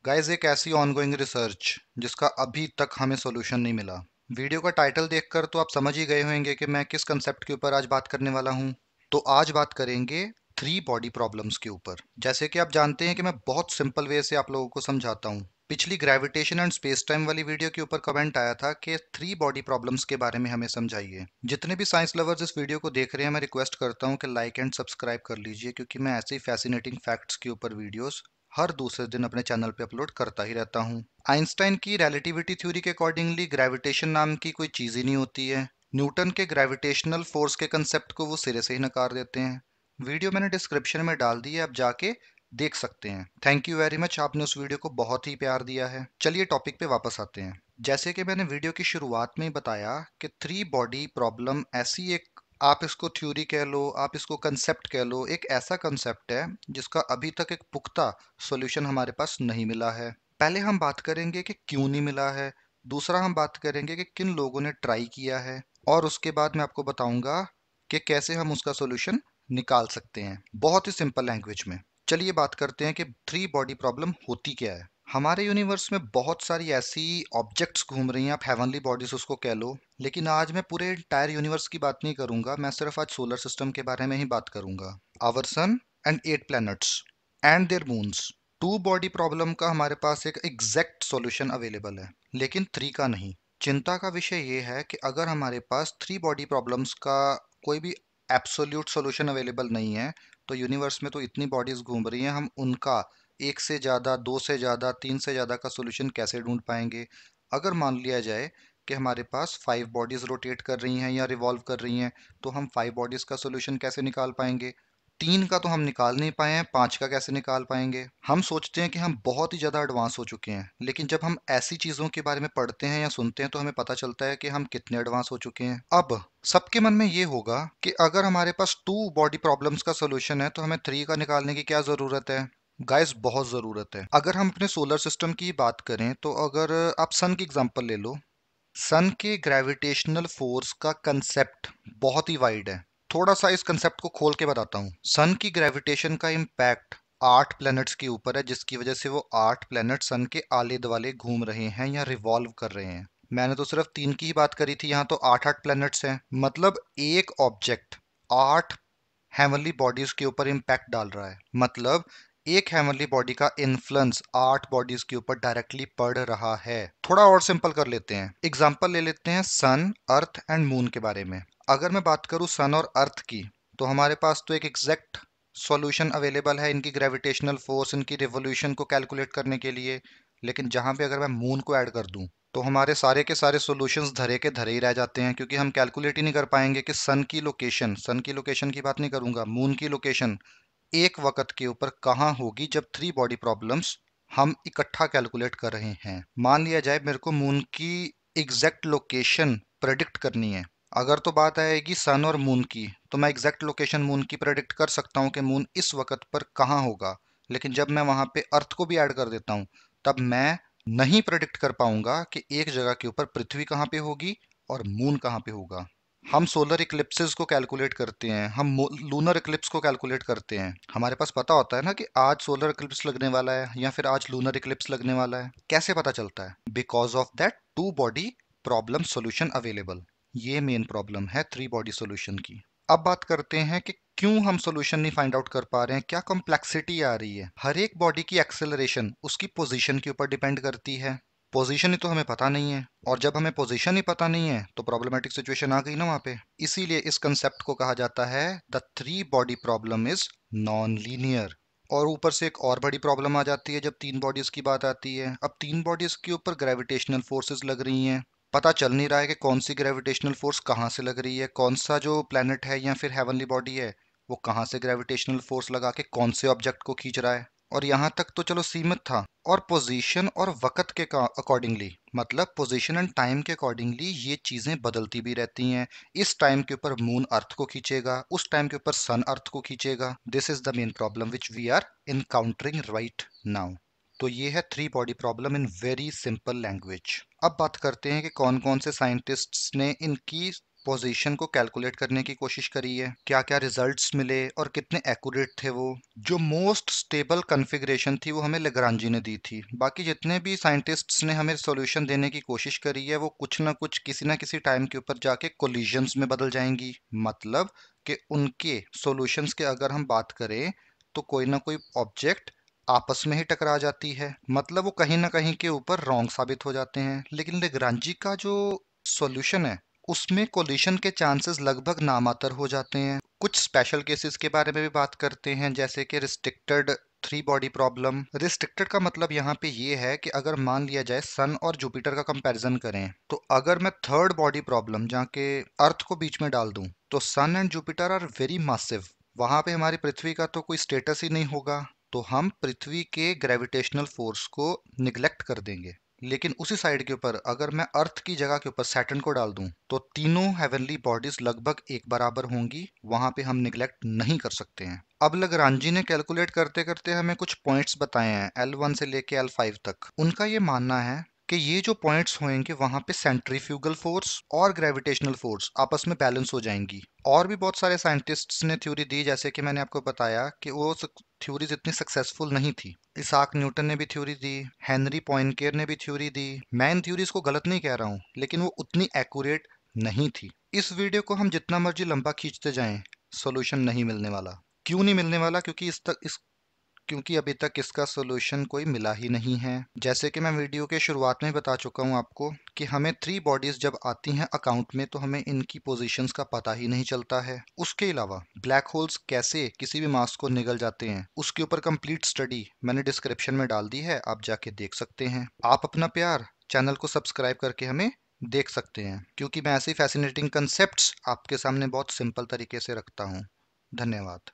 Guys, एक ऐसी ongoing research जिसका अभी तक हमें सॉल्यूशन नहीं मिला। वीडियो का टाइटल देखकर तो आप समझ ही गए होंगे कि मैं किस कंसेप्ट के ऊपर आज बात करने वाला हूं। तो आज बात करेंगे थ्री बॉडी प्रॉब्लम्स के ऊपर। जैसे कि आप जानते हैं कि मैं बहुत सिंपल वे से आप लोगों को समझाता हूं। पिछली ग्रेविटेशन एंड स्पेस टाइम वाली वीडियो के ऊपर कमेंट आया था कि थ्री बॉडी प्रॉब्लम्स के बारे में हमें समझाइए। जितने भी साइंस लवर्स इस वीडियो को देख रहे हैं, मैं रिक्वेस्ट करता हूं कि लाइक एंड सब्सक्राइब कर लीजिए, क्योंकि मैं ऐसे ही फैसिनेटिंग फैक्ट्स के ऊपर वीडियोस हर दूसरे दिन अपने चैनल पे अपलोड करता ही रहता हूँ। आइंस्टाइन की रिलेटिविटी थ्योरी के अकॉर्डिंगली ग्रेविटेशन नाम की कोई चीज ही नहीं होती है। न्यूटन के ग्रेविटेशनल फोर्स के कंसेप्ट को वो सिरे से ही नकार देते हैं। वीडियो मैंने डिस्क्रिप्शन में डाल दी है, आप जाके देख सकते हैं। थैंक यू वेरी मच, आपने उस वीडियो को बहुत ही प्यार दिया है। चलिए टॉपिक पे वापस आते हैं। जैसे कि मैंने वीडियो की शुरुआत में ही बताया कि थ्री बॉडी प्रॉब्लम ऐसी एक, आप इसको थ्योरी कह लो, आप इसको कंसेप्ट कह लो, एक ऐसा कंसेप्ट है जिसका अभी तक एक पुख्ता सॉल्यूशन हमारे पास नहीं मिला है। पहले हम बात करेंगे कि क्यों नहीं मिला है। दूसरा हम बात करेंगे कि किन लोगों ने ट्राई किया है। और उसके बाद मैं आपको बताऊंगा कि कैसे हम उसका सॉल्यूशन निकाल सकते हैं, बहुत ही सिंपल लैंग्वेज में। चलिए बात करते हैं कि थ्री बॉडी प्रॉब्लम होती क्या है। हमारे यूनिवर्स में बहुत सारी ऐसी ऑब्जेक्ट्स घूम रही हैं, आप हेवनली बॉडीज उसको कह लो। लेकिन आज मैं पूरे टायर यूनिवर्स की बात नहीं करूंगा, मैं सिर्फ आज सोलर सिस्टम के बारे में ही बात करूंगा। Our sun and 8 planets and their moons. Two body problem का हमारे पास एक एग्जैक्ट सॉल्यूशन अवेलेबल है, लेकिन थ्री का नहीं। चिंता का विषय ये है कि अगर हमारे पास थ्री बॉडी प्रॉब्लम्स का कोई भी एब्सोल्यूट सॉल्यूशन अवेलेबल नहीं है, तो यूनिवर्स में तो इतनी बॉडीज घूम रही हैं, हम उनका एक से ज़्यादा, दो से ज़्यादा, तीन से ज़्यादा का सॉल्यूशन कैसे ढूंढ पाएंगे। अगर मान लिया जाए कि हमारे पास फाइव बॉडीज रोटेट कर रही हैं या रिवॉल्व कर रही हैं, तो हम फाइव बॉडीज का सॉल्यूशन कैसे निकाल पाएंगे। तीन का तो हम निकाल नहीं पाए हैं, पांच का कैसे निकाल पाएंगे। हम सोचते हैं कि हम बहुत ही ज्यादा एडवांस हो चुके हैं, लेकिन जब हम ऐसी चीजों के बारे में पढ़ते हैं या सुनते हैं तो हमें पता चलता है कि हम कितने एडवांस हो चुके हैं। अब सबके मन में ये होगा कि अगर हमारे पास टू बॉडी प्रॉब्लम्स का सोल्यूशन है तो हमें थ्री का निकालने की क्या जरूरत है। गाइस, बहुत जरूरत है। अगर हम अपने सोलर सिस्टम की बात करें तो अगर आप सन की एग्जांपल ले लो, सन के ग्रेविटेशनल फोर्स का कंसेप्ट बहुत ही वाइड है। थोड़ा सा इस कंसेप्ट को खोल के बताता हूँ। सन की ग्रेविटेशन का इम्पैक्ट आठ प्लैनेट्स के ऊपर है, जिसकी वजह से वो आठ प्लैनेट सन के आले दुआले घूम रहे हैं या रिवॉल्व कर रहे हैं। मैंने तो सिर्फ तीन की ही बात करी थी, यहाँ तो आठ आठ प्लैनेट्स हैं। मतलब एक ऑब्जेक्ट आठ हेवनली बॉडीज के ऊपर इम्पैक्ट डाल रहा है। मतलब एक हेवनली बॉडी का इन्फ्लुएंस आठ बॉडीज के ऊपर डायरेक्टली पड़ रहा है। थोड़ा और सिंपल कर लेते हैं, एग्जांपल ले लेते हैं सन, अर्थ एंड मून के बारे में। अगर मैं बात करूं सन और अर्थ की, तो हमारे पास तो एक एग्जैक्ट सॉल्यूशन अवेलेबल है इनकी ग्रेविटेशनल फोर्स, इनकी रिवोल्यूशन को कैलकुलेट करने के लिए। लेकिन जहां पे अगर मैं मून को ऐड कर दूं, तो हमारे सारे के सारे सॉल्यूशंस धरे के धरे ही रह जाते हैं, क्योंकि हम कैलकुलेट ही नहीं कर पाएंगे कि सन की लोकेशन की बात नहीं करूंगा, मून की लोकेशन एक वक्त के ऊपर कहाँ होगी जब थ्री बॉडी प्रॉब्लम्स हम इकट्ठा कैलकुलेट कर रहे हैं। मान लिया जाए मेरे को मून की एग्जैक्ट लोकेशन प्रेडिक्ट करनी है। अगर तो बात आएगी सन और मून की, तो मैं एग्जैक्ट लोकेशन मून की प्रेडिक्ट कर सकता हूँ कि मून इस वक्त पर कहाँ होगा। लेकिन जब मैं वहां पे अर्थ को भी ऐड कर देता हूँ, तब मैं नहीं प्रेडिक्ट कर पाऊंगा कि एक जगह के ऊपर पृथ्वी कहाँ पे होगी और मून कहाँ पे होगा। हम सोलर इक्लिप्सेस को कैलकुलेट करते हैं, हम लूनर इक्लिप्स को कैलकुलेट करते हैं। हमारे पास पता होता है ना कि आज सोलर इक्लिप्स लगने वाला है या फिर आज लूनर इक्लिप्स लगने वाला है। कैसे पता चलता है? Because of that two body problem solution available. ये मेन प्रॉब्लम है थ्री बॉडी सॉल्यूशन की। अब बात करते हैं कि क्यों हम सॉल्यूशन नहीं फाइंड आउट कर पा रहे हैं, क्या कॉम्प्लेक्सिटी आ रही है। हर एक बॉडी की एक्सेलरेशन उसकी पोजीशन के ऊपर डिपेंड करती है। पोजीशन ही तो हमें पता नहीं है, और जब हमें पोजीशन ही पता नहीं है तो प्रॉब्लमेटिक सिचुएशन आ गई ना वहां पे। इसीलिए इस कंसेप्ट को कहा जाता है the three body problem is non linear. और ऊपर से एक और बड़ी प्रॉब्लम आ जाती है जब तीन बॉडीज की बात आती है। अब तीन बॉडीज के ऊपर ग्रेविटेशनल फोर्सेस लग रही हैं। पता चल नहीं रहा है कि कौन सी ग्रेविटेशनल फोर्स कहाँ से लग रही है, कौन सा जो प्लेनेट है या फिर हेवनली बॉडी है वो कहाँ से ग्रेविटेशनल फोर्स लगा के कौन से ऑब्जेक्ट को खींच रहा है। और यहाँ तक तो चलो सीमित था। और पोजीशन और वक्त के अकॉर्डिंगली, मतलब पोजीशन एंड टाइम के अकॉर्डिंगली ये चीजें बदलती भी रहती हैं। इस टाइम के ऊपर मून अर्थ को खींचेगा, उस टाइम के ऊपर सन अर्थ को खींचेगा। This is the main problem which we are encountering right now. तो ये है three body problem in very simple language. अब बात करते हैं कि कौन कौन से साइंटिस्ट्स ने इनकी पोजीशन को कैलकुलेट करने की कोशिश करी है, क्या क्या रिजल्ट्स मिले और कितने एक्यूरेट थे वो। जो मोस्ट स्टेबल कॉन्फ़िगरेशन थी वो हमें लेग्रांजी ने दी थी। बाकी जितने भी साइंटिस्ट्स ने हमें सॉल्यूशन देने की कोशिश करी है वो कुछ ना कुछ किसी ना किसी टाइम के ऊपर जाके कोलिजन्स में बदल जाएंगी। मतलब कि उनके सॉल्यूशंस के अगर हम बात करें तो कोई ना कोई ऑब्जेक्ट आपस में ही टकरा जाती है, मतलब वो कहीं ना कहीं के ऊपर रॉन्ग साबित हो जाते हैं। लेकिन लेग्रांजी का जो सॉल्यूशन है उसमें कोलिशन के चांसेस लगभग नामातर हो जाते हैं। कुछ स्पेशल केसेस के बारे में भी बात करते हैं, जैसे कि restricted three body problem. Restricted का मतलब यहाँ पे ये है कि अगर मान लिया जाए सन और जुपिटर का कंपैरिजन करें, तो अगर मैं थर्ड बॉडी प्रॉब्लम जहाँ के अर्थ को बीच में डाल दूं, तो sun and Jupiter are very massive. वहां पे हमारी पृथ्वी का तो कोई स्टेटस ही नहीं होगा, तो हम पृथ्वी के ग्रेविटेशनल फोर्स को निग्लेक्ट कर देंगे। लेकिन उसी साइड के ऊपर अगर मैं अर्थ की जगह के ऊपर सैटर्न को डाल दूं, तो तीनों हेवनली बॉडीज लगभग एक बराबर होंगी। वहां पे हम निग्लेक्ट नहीं कर सकते हैं। अब लग्रांजी ने कैलकुलेट करते करते हमें कुछ पॉइंट्स बताए हैं L1 से लेके L5 तक। उनका ये मानना है कि ये जो पॉइंट्स होंगे वहां पे सेंट्रीफ्यूगल फोर्स और ग्रेविटेशनल फोर्स आपस में बैलेंस हो जाएंगी। और भी बहुत सारे साइंटिस्ट्स ने थ्योरी दी, जैसे कि मैंने आपको बताया कि वो थ्योरीज इतनी सक्सेसफुल नहीं थी। इसाक न्यूटन ने भी थ्योरी दी, हेनरी पॉइनकेयर ने भी थ्योरी दी। मैं इन थ्योरीज को गलत नहीं कह रहा हूँ, लेकिन वो उतनी एक्यूरेट नहीं थी। इस वीडियो को हम जितना मर्जी लंबा खींचते जाएं, सॉल्यूशन नहीं मिलने वाला। क्यों नहीं मिलने वाला? क्योंकि अभी तक इसका सॉल्यूशन कोई मिला ही नहीं है। जैसे कि मैं वीडियो के शुरुआत में बता चुका हूं आपको कि हमें थ्री बॉडीज जब आती हैं अकाउंट में तो हमें इनकी पोजीशंस का पता ही नहीं चलता है। उसके अलावा ब्लैक होल्स कैसे किसी भी मास को निगल जाते हैं उसके ऊपर कंप्लीट स्टडी मैंने डिस्क्रिप्शन में डाल दी है, आप जाके देख सकते हैं। आप अपना प्यार चैनल को सब्सक्राइब करके हमें देख सकते हैं, क्योंकि मैं ऐसे फैसिनेटिंग कंसेप्ट्स आपके सामने बहुत सिंपल तरीके से रखता हूँ। धन्यवाद।